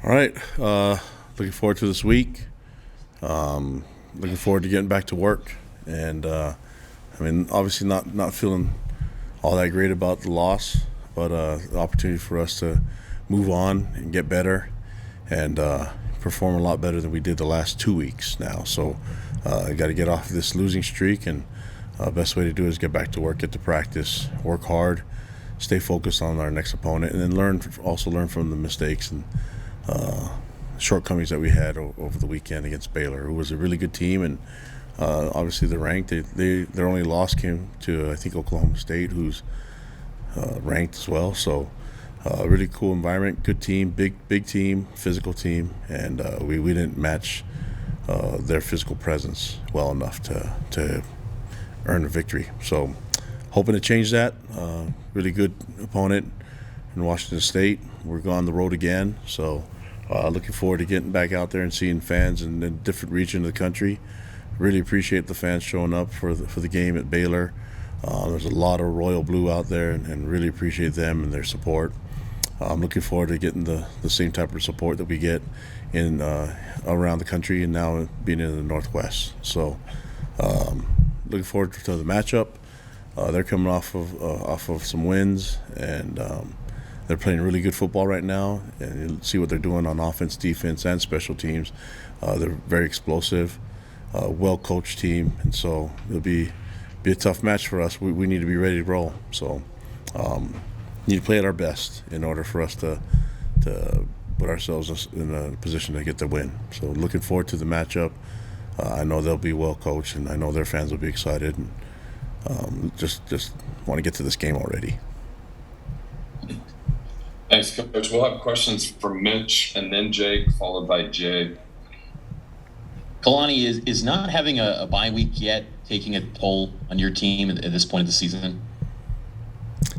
All right. Looking forward to this week. Looking forward to getting back to work. And obviously not feeling all that great about the loss, but the opportunity for us to move on and get better and perform a lot better than we did the last 2 weeks now. So I got to get off this losing streak, and best way to do it is get back to work, get to practice, work hard, stay focused on our next opponent, and then learn from the mistakes and shortcomings that we had over the weekend against Baylor, who was a really good team, and obviously they're ranked. Their only loss came to, I think, Oklahoma State, who's ranked as well. So really cool environment, good team, big team, physical team, and we didn't match their physical presence well enough to earn a victory. So hoping to change that. Really good opponent in Washington State. We're going the road again, so looking forward to getting back out there and seeing fans in a different region of the country. Really appreciate the fans showing up for the game at Baylor. There's a lot of royal blue out there, and really appreciate them and their support. I'm looking forward to getting the same type of support that we get in around the country, and now being in the Northwest. So looking forward to the matchup. They're coming off of some wins, and they're playing really good football right now, and you'll see what they're doing on offense, defense, and special teams. They're very explosive, well-coached team, and so it'll be a tough match for us. We need to be ready to roll. So need to play at our best in order for us to put ourselves in a position to get the win. So looking forward to the matchup. I know they'll be well-coached, and I know their fans will be excited. And just want to get to this game already. Thanks, Coach. We'll have questions from Mitch and then Jake, followed by Jay. Kalani, is not having a bye week yet taking a toll on your team at this point of the season?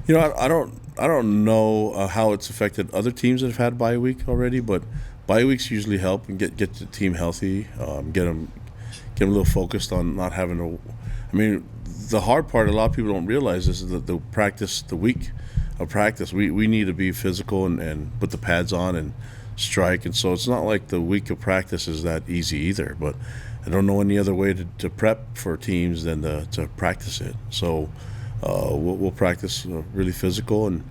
You know, I don't know how it's affected other teams that have had bye week already, but bye weeks usually help and get the team healthy, get them a little focused on not having to. I mean, the hard part a lot of people don't realize is that the week of practice, we need to be physical and put the pads on and strike, and so it's not like the week of practice is that easy either. But I don't know any other way to prep for teams than to practice it. So we'll practice really physical and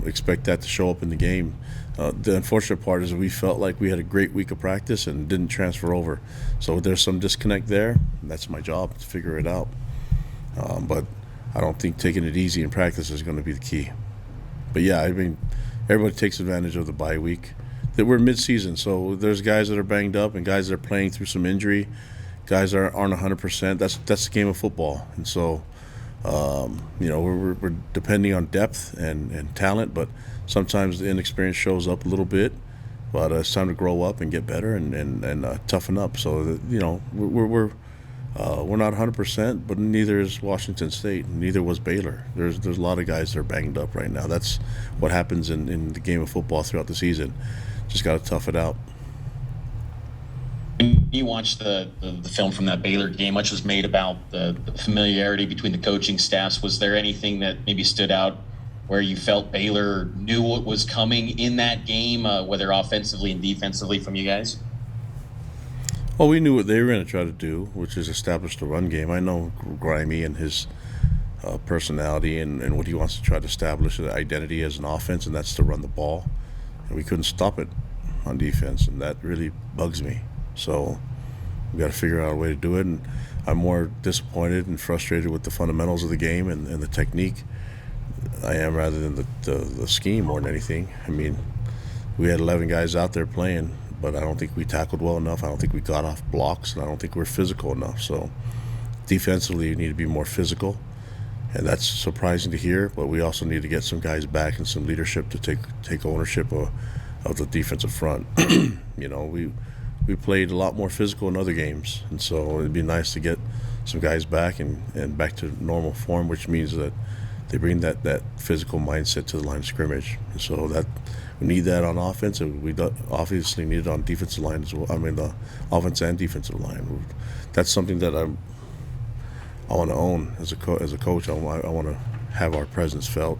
expect that to show up in the game. The unfortunate part is we felt like we had a great week of practice and didn't transfer over. So there's some disconnect there. And that's my job to figure it out. But I don't think taking it easy in practice is going to be the key. But yeah, I mean, everybody takes advantage of the bye week. That we're mid-season, so there's guys that are banged up and guys that are playing through some injury. Guys that aren't 100%. That's the game of football, and so we're depending on depth and talent, but sometimes the inexperience shows up a little bit. But it's time to grow up and get better and toughen up. So we're not 100%, but neither is Washington State. Neither was Baylor. There's a lot of guys that are banged up right now. That's what happens in the game of football throughout the season. Just got to tough it out. When you watched the film from that Baylor game, much was made about the familiarity between the coaching staffs. Was there anything that maybe stood out where you felt Baylor knew what was coming in that game, whether offensively and defensively, from you guys? Well, we knew what they were going to try to do, which is establish the run game. I know Grimy and his personality and what he wants to try to establish an identity as an offense, and that's to run the ball. And we couldn't stop it on defense, and that really bugs me. So we got to figure out a way to do it, and I'm more disappointed and frustrated with the fundamentals of the game and the technique I am rather than the scheme more than anything. I mean, we had 11 guys out there playing, but I don't think we tackled well enough. I don't think we got off blocks, and I don't think we're physical enough. So defensively, we need to be more physical, and that's surprising to hear, but we also need to get some guys back and some leadership to take ownership of the defensive front. We played a lot more physical in other games, and so it'd be nice to get some guys back and back to normal form, which means that they bring that physical mindset to the line of scrimmage. And so that we need that on offense, and we obviously need it on defensive line as well. I mean, the offense and defensive line. That's something that I want to own as a coach. I want to have our presence felt.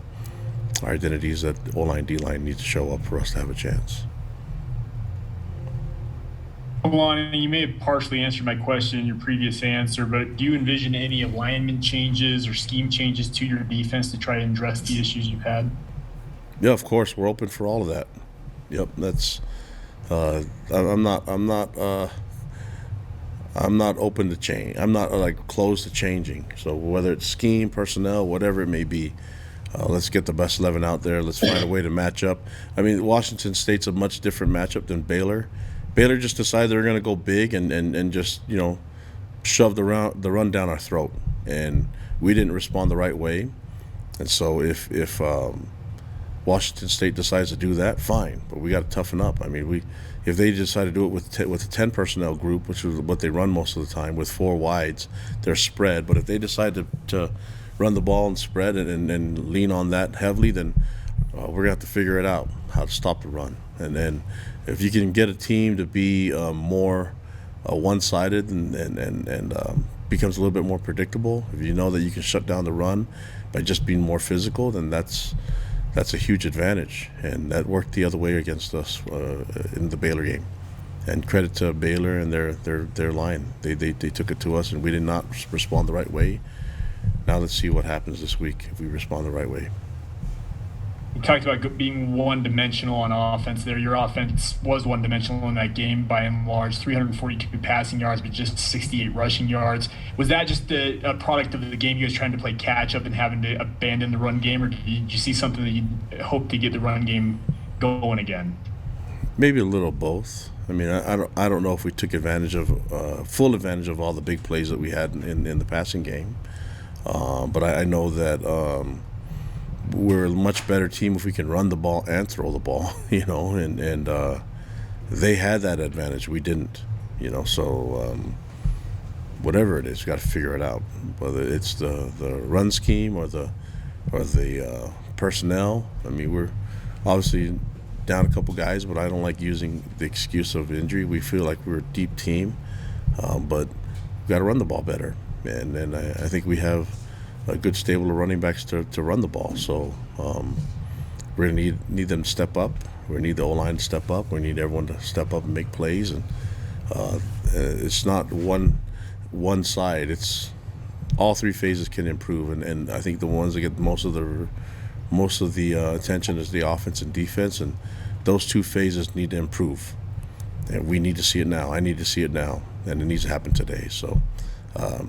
our identities that O-line, D-line need to show up for us to have a chance. Kalani, you may have partially answered my question in your previous answer, but do you envision any alignment changes or scheme changes to your defense to try and address the issues you've had? Yeah, of course, we're open for all of that. Yep, that's. I'm not open to change. I'm not like closed to changing. So whether it's scheme, personnel, whatever it may be, let's get the best 11 out there. Let's find a way to match up. I mean, Washington State's a much different matchup than Baylor. Baylor just decided they're going to go big and just, shove the run down our throat, and we didn't respond the right way. And so if Washington State decides to do that, fine, but we got to toughen up. I mean, if they decide to do it with a 10 personnel group, which is what they run most of the time, with 4 wides, they're spread. But if they decide to run the ball and spread and lean on that heavily, then we're going to have to figure it out, how to stop the run. And then if you can get a team to be more one-sided and becomes a little bit more predictable, if you know that you can shut down the run by just being more physical, then that's a huge advantage. And that worked the other way against us in the Baylor game. And credit to Baylor and their line. They took it to us, and we did not respond the right way. Now let's see what happens this week if we respond the right way. You talked about being one-dimensional on offense there. Your offense was one-dimensional in that game by and large, 342 passing yards, but just 68 rushing yards. Was that just a product of the game, you guys trying to play catch-up and having to abandon the run game, or did you see something that you hope to get the run game going again? Maybe a little both. I mean, I don't know if we took advantage of full advantage of all the big plays that we had in the passing game, but I know that we're a much better team if we can run the ball and throw the ball, and they had that advantage. We didn't, so whatever it is, you got to figure it out, whether it's the run scheme or the personnel. I mean, we're obviously down a couple guys, but I don't like using the excuse of injury. We feel like we're a deep team, but we've got to run the ball better, and I think we have a good stable of running backs to run the ball. So we're going to need them to step up. We need the O-line to step up. We need everyone to step up and make plays. And it's not one side. It's all 3 phases can improve. And I think the ones that get most of the attention is the offense and defense. And those 2 phases need to improve. And we need to see it now. I need to see it now. And it needs to happen today. So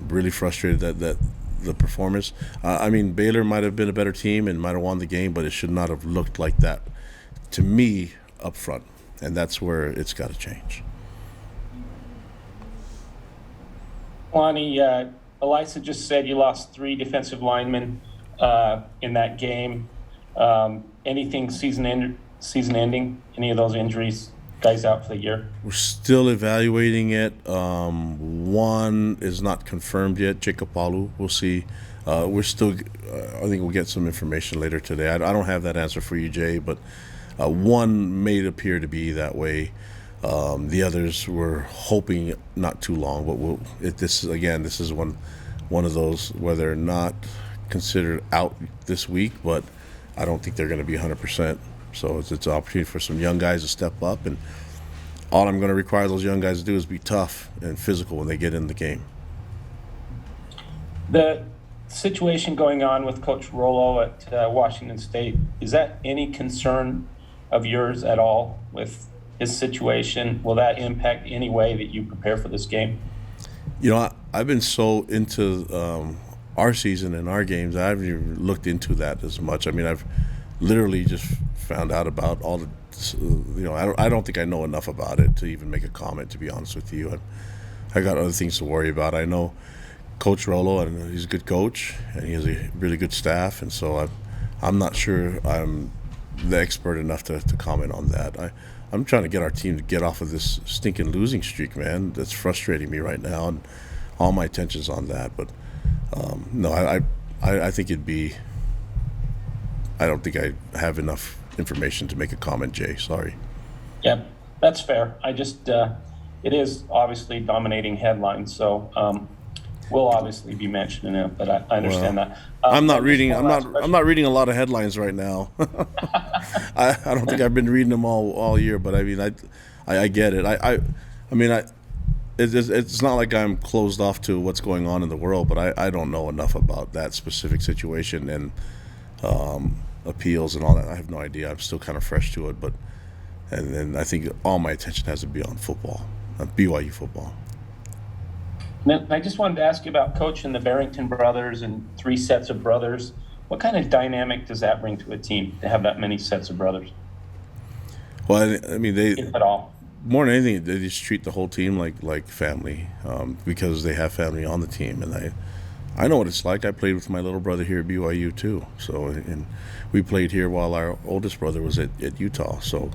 really frustrated that the performance. I mean, Baylor might have been a better team and might have won the game, but it should not have looked like that to me up front, and that's where it's got to change. Kalani, Elisa just said you lost 3 defensive linemen in that game. Anything season ending? Any of those injuries? Guys out for the year? We're still evaluating it. One is not confirmed yet, Jacob Palu. We'll see. We're still, I think we'll get some information later today. I don't have that answer for you, Jay, but one may appear to be that way. The others we're hoping not too long, but this is one of those where they're not considered out this week, but I don't think they're going to be 100%. So it's an opportunity for some young guys to step up, and all I'm going to require those young guys to do is be tough and physical when they get in the game. The situation going on with Coach Rollo at Washington State, is that any concern of yours at all with his situation? Will that impact any way that you prepare for this game? I've been so into our season and our games, I haven't even looked into that as much. I mean, I've literally just found out about all the, I don't think I know enough about it to even make a comment, to be honest with you. I got other things to worry about. I know Coach Rollo, and he's a good coach, and he has a really good staff, and so I'm not sure I'm the expert enough to comment on that. I'm trying to get our team to get off of this stinking losing streak, man. That's frustrating me right now, and all my attention's on that. But no, I think it'd be. I don't think I have enough information to make a comment, Jay. Sorry. Yeah, that's fair. I just it is obviously dominating headlines, so we'll obviously be mentioning it, but I understand that. I'm not just reading. one I'm last not. question. I'm not reading a lot of headlines right now. I don't think I've been reading them all year, but I mean, I get it. I mean, it's not like I'm closed off to what's going on in the world, but I don't know enough about that specific situation and appeals and all that. I have no idea. I'm still kind of fresh to it, but and then I think all my attention has to be on football, BYU football. Now, I just wanted to ask you about coaching the Barrington brothers and 3 sets of brothers. What kind of dynamic does that bring to a team to have that many sets of brothers, Well, I mean, they if at all? more than anything, they just treat the whole team like family because they have family on the team, and I know what it's like. I played with my little brother here at BYU too, so and we played here while our oldest brother was at Utah. So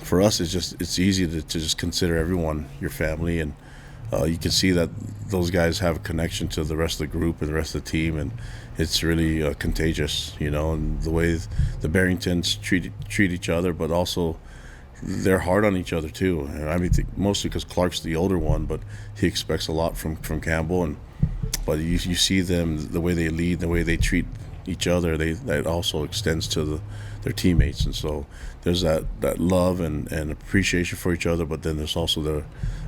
for us, it's easy to just consider everyone your family, and you can see that those guys have a connection to the rest of the group and the rest of the team, and it's really contagious, and the way the Barringtons treat each other, but also they're hard on each other too. And I mean, mostly because Clark's the older one, but he expects a lot from Campbell, but you see them, the way they lead, the way they treat each other, that also extends to their teammates, and so there's that love and appreciation for each other, but then there's also the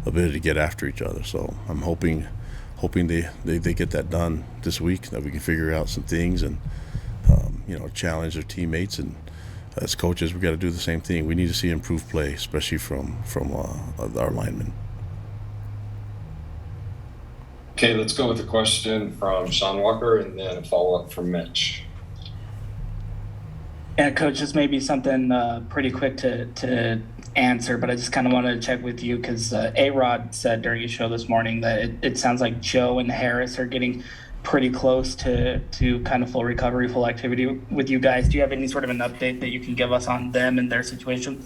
ability to get after each other. So I'm hoping they get that done this week, that we can figure out some things and challenge their teammates, and as coaches we got to do the same thing. We need to see improved play, especially from our linemen. Okay, let's go with a question from Sean Walker and then a follow-up from Mitch. Yeah, Coach, this may be something pretty quick to answer, but I just kind of wanted to check with you because A-Rod said during his show this morning that it sounds like Joe and Harris are getting pretty close to kind of full recovery, full activity with you guys. Do you have any sort of an update that you can give us on them and their situation?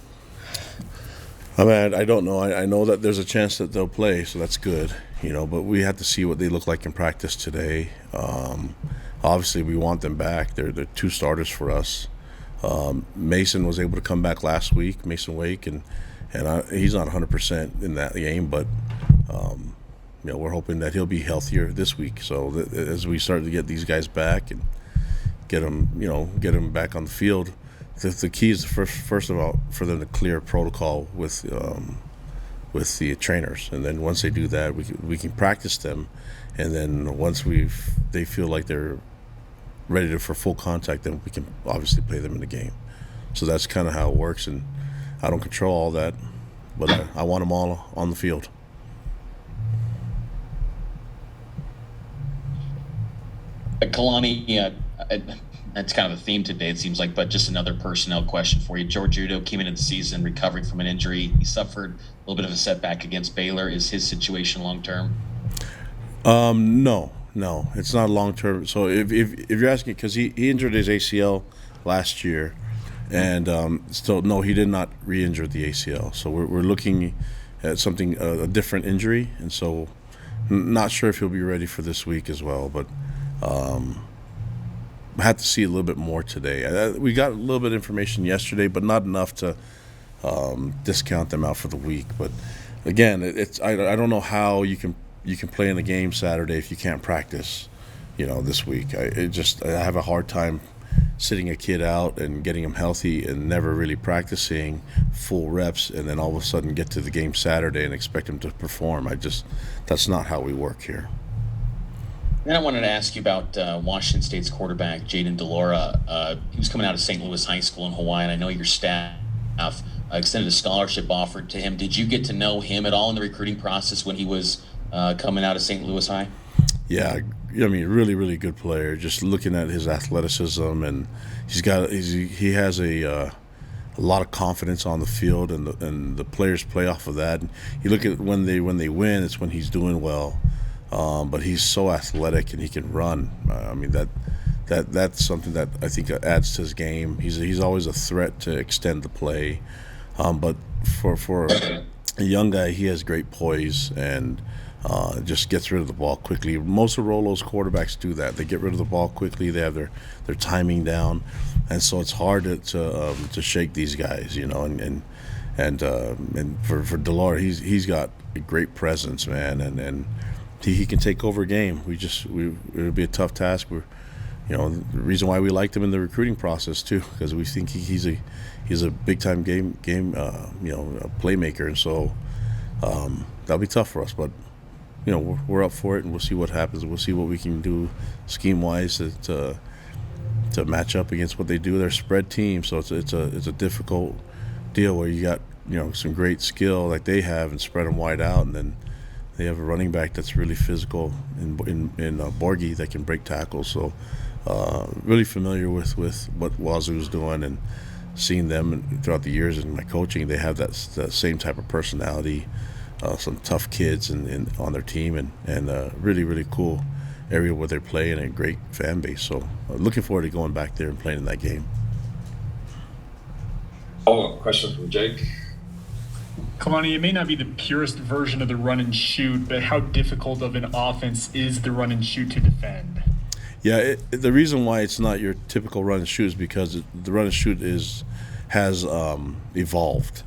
I mean, I don't know. I know that there's a chance that they'll play, so that's good, but we have to see what they look like in practice today. Obviously, we want them back. They're 2 starters for us. Mason was able to come back last week, Mason Wake, and he's not 100% in that game, but we're hoping that he'll be healthier this week. So as we start to get these guys back and get them back on the field, the key is first of all for them to clear protocol with the trainers, and then once they do that, we can practice them, and then once they feel like they're ready for full contact, then we can obviously play them in the game. So that's kind of how it works, and I don't control all that, but I want them all on the field. Kalani, that's kind of a theme today, it seems like, but just another personnel question for you. Judo came into the season recovering from an injury. He suffered a little bit of a setback against Baylor. Is his situation long-term? No, it's not long-term. So if you're asking, because he injured his ACL last year, and still, no, he did not re-injure the ACL. So we're looking at something, a different injury, and so not sure if he'll be ready for this week as well, but I had to see a little bit more today. We got a little bit of information yesterday, but not enough to discount them out for the week. But again, I don't know how you can play in the game Saturday if you can't practice, this week. I have a hard time sitting a kid out and getting him healthy and never really practicing full reps, and then all of a sudden get to the game Saturday and expect him to perform. That's not how we work here. Then I wanted to ask you about Washington State's quarterback, Jayden Delaura. He was coming out of St. Louis High School in Hawaii, and I know your staff extended a scholarship offer to him. Did you get to know him at all in the recruiting process when he was coming out of St. Louis High? Yeah, I mean, really, really good player. Just looking at his athleticism, and he has a lot of confidence on the field, and the players play off of that. And you look at when they win, it's when he's doing well. But he's so athletic and he can run. I mean, that's something that I think adds to his game. He's always a threat to extend the play. But for a young guy, he has great poise and just gets rid of the ball quickly. Most of Rolo's quarterbacks do that. They get rid of the ball quickly. They have their timing down, and so it's hard to shake these guys, And for Delaura, he's got a great presence, man, and he can take over a game. It'll be a tough task. The reason why we liked him in the recruiting process too, because we think he's a big time game a playmaker, and so that'll be tough for us. But we're up for it, and we'll see what happens. We'll see what we can do scheme wise to match up against what they do. They're a spread team, so it's a difficult deal where you got some great skill like they have and spread them wide out, and then they have a running back that's really physical in Borghi that can break tackles. So really familiar with what Wazoo's doing, and seeing them throughout the years in my coaching. They have that same type of personality, some tough kids on their team, and really, really cool area where they play, and a great fan base. So looking forward to going back there and playing in that game. Follow-up question from Jake. Kalani, it may not be the purest version of the run and shoot, but how difficult of an offense is the run and shoot to defend? Yeah, the reason why it's not your typical run and shoot is because the run and shoot has evolved,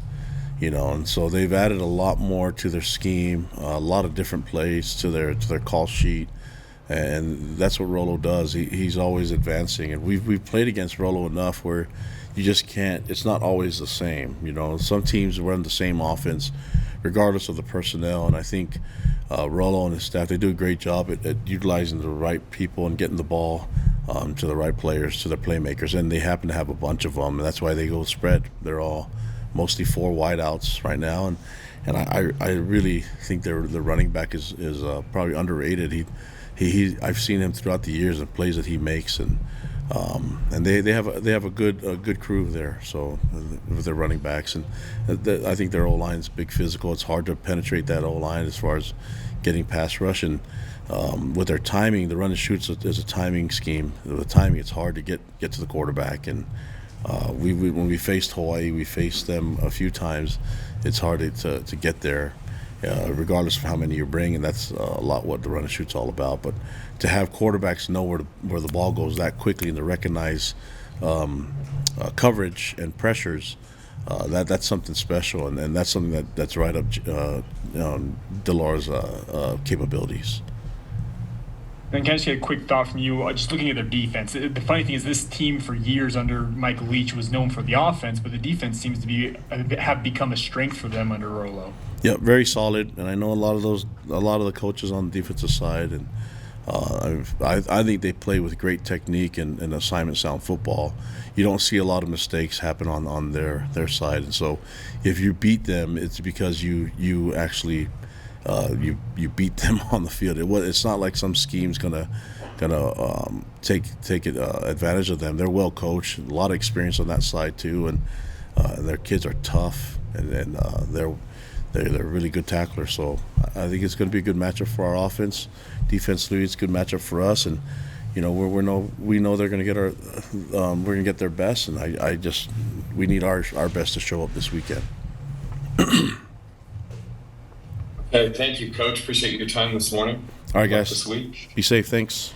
and so they've added a lot more to their scheme, a lot of different plays to their call sheet, and that's what Rollo does. He's always advancing, and we've played against Rollo enough where you just can't. It's not always the same. Some teams run the same offense, regardless of the personnel, and I think Rollo and his staff, they do a great job at utilizing the right people and getting the ball to the right players, to their playmakers, and they happen to have a bunch of them, and that's why they go spread. They're all mostly 4 wideouts right now, and I really think the running back is probably underrated. I've seen him throughout the years and plays that he makes, and they have a good crew there. So with their running backs, and I think their O-line is big physical. It's hard to penetrate that O-line as far as getting pass rush, and with their timing, the run and shoots is a timing scheme. The timing, it's hard to get to the quarterback, and when we faced Hawaii, we faced them a few times. It's hard to get there. Regardless of how many you bring, and that's a lot what the run and shoot's all about. But to have quarterbacks know where the ball goes that quickly, and to recognize coverage and pressures, that's something special, and that's something that's right up Delaura's capabilities. Then can I just get a quick thought from you, just looking at their defense? The funny thing is this team for years under Mike Leach was known for the offense, but the defense seems to have become a strength for them under Rollo. Yeah, very solid, and I know a lot of the coaches on the defensive side, and I think they play with great technique and assignment sound football. You don't see a lot of mistakes happen on their side, and so if you beat them, it's because you actually you beat them on the field. It's not like some scheme's gonna take advantage of them. They're well coached, a lot of experience on that side too, and their kids are tough, and they're really good tacklers. So I think it's going to be a good matchup for our offense. Defensively, it's a good matchup for us, and we know they're going to get we're going to get their best, and we need our best to show up this weekend. Okay, thank you, Coach. Appreciate your time this morning. All right, guys. This week. Be safe. Thanks.